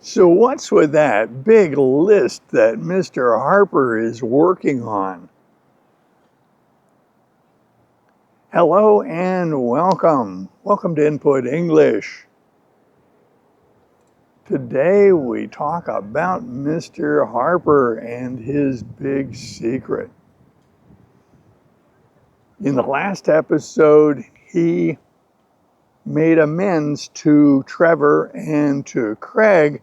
So what's with that big list that Mr. Harper is working on? Hello and welcome. Welcome to Input English. Today we talk about Mr. Harper and his big secret. In the last episode, he made amends to Trevor and to Craig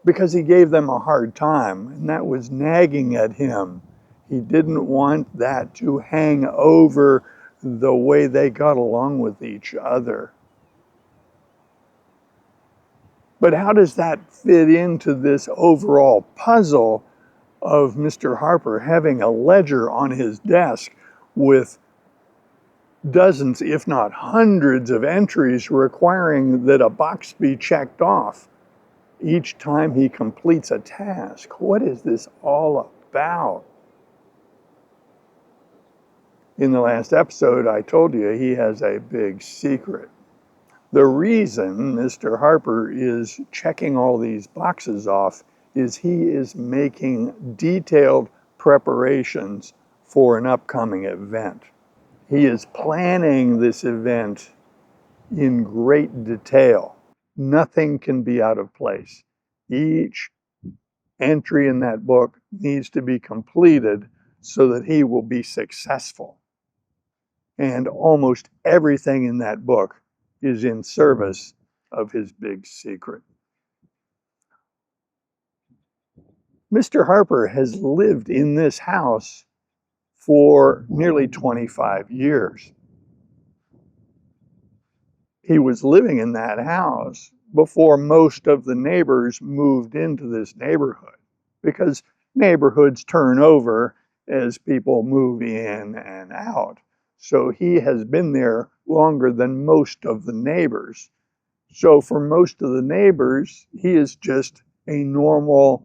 because he gave them a hard time, and that was nagging at him. He didn't want that to hang over the way they got along with each other. But how does that fit into this overall puzzle of Mr. Harper having a ledger on his desk with dozens, if not hundreds, of entries requiring that a box be checked off each time he completes a task? What is this all about? In the last episode, I told you he has a big secret. The reason Mr. Harper is checking all these boxes off is he is making detailed preparations for an upcoming event. He is planning this event in great detail. Nothing can be out of place. Each entry in that book needs to be completed so that he will be successful. And almost everything in that book is in service of his big secret. Mr. Harper has lived in this house for nearly 25 years. He was living in that house before most of the neighbors moved into this neighborhood, because neighborhoods turn over as people move in and out. So he has been there longer than most of the neighbors. So for most of the neighbors, he is just a normal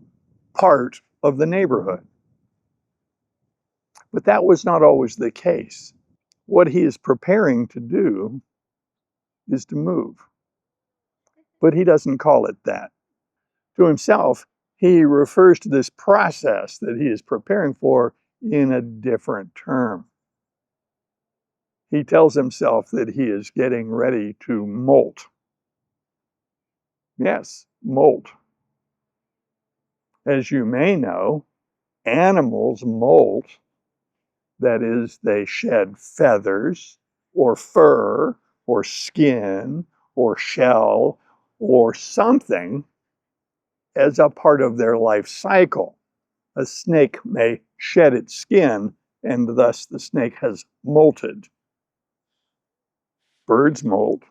part of the neighborhood. But that was not always the case. What he is preparing to do is to move. But he doesn't call it that. To himself, he refers to this process that he is preparing for in a different term. He tells himself that he is getting ready to molt. Yes, molt. As you may know, animals molt. That is, they shed feathers or fur or skin or shell or something as a part of their life cycle. A snake may shed its skin, and thus the snake has molted. Birds molt.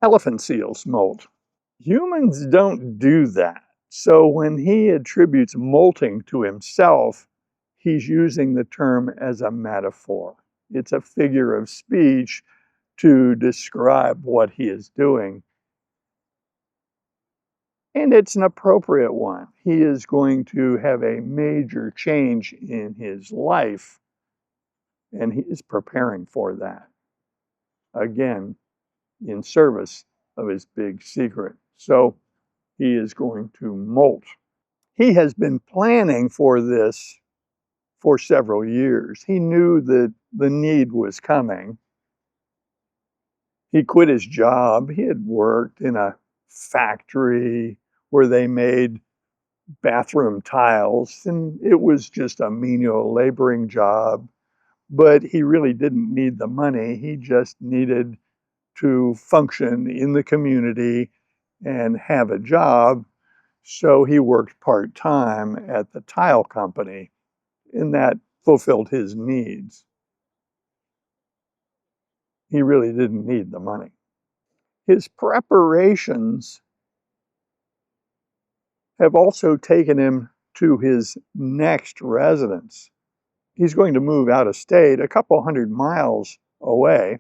Elephant seals molt. Humans don't do that. So when he attributes molting to himself, he's using the term as a metaphor. It's a figure of speech to describe what he is doing. And it's an appropriate one. He is going to have a major change in his life, and he is preparing for that. Again, in service of his big secret. So he is going to molt. He has been planning for this for several years. He knew that the need was coming. He quit his job. He had worked in a factory where they made bathroom tiles, and it was just a menial laboring job. But he really didn't need the money. He just needed to function in the community and have a job. So he worked part-time at the tile company, and that fulfilled his needs. He really didn't need the money. His preparations have also taken him to his next residence. He's going to move out of state a couple hundred miles away.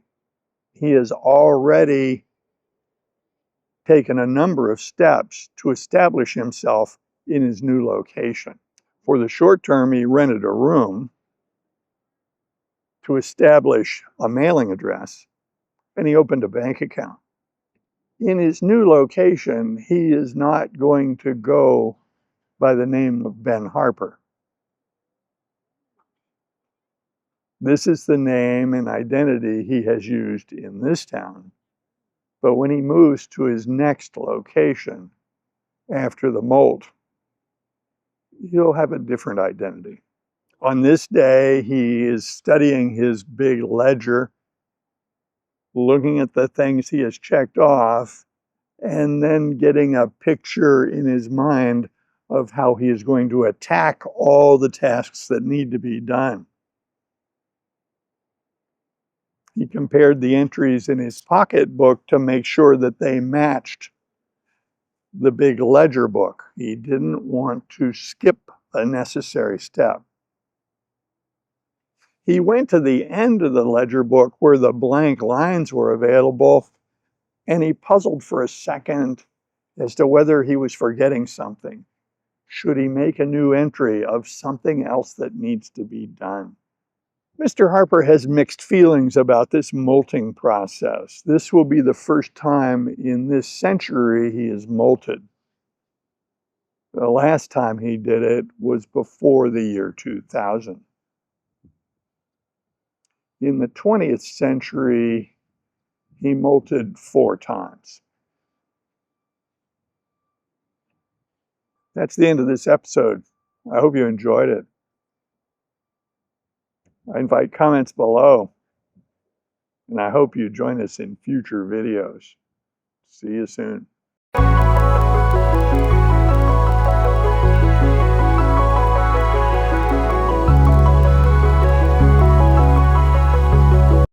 He has already taken a number of steps to establish himself in his new location. For the short term, he rented a room to establish a mailing address, and he opened a bank account. In his new location, he is not going to go by the name of Ben Harper. This is the name and identity he has used in this town. But when he moves to his next location after the molt, he'll have a different identity. On this day, he is studying his big ledger, looking at the things he has checked off, and then getting a picture in his mind of how he is going to attack all the tasks that need to be done. He compared the entries in his pocketbook to make sure that they matched the big ledger book. He didn't want to skip a necessary step. He went to the end of the ledger book where the blank lines were available, and he puzzled for a second as to whether he was forgetting something. Should he make a new entry of something else that needs to be done? Mr. Harper has mixed feelings about this molting process. This will be the first time in this century he is molted. The last time he did it was before the year 2000. In the 20th century, he molted 4 times. That's the end of this episode. I hope you enjoyed it. I invite comments below, and I hope you join us in future videos. See you soon.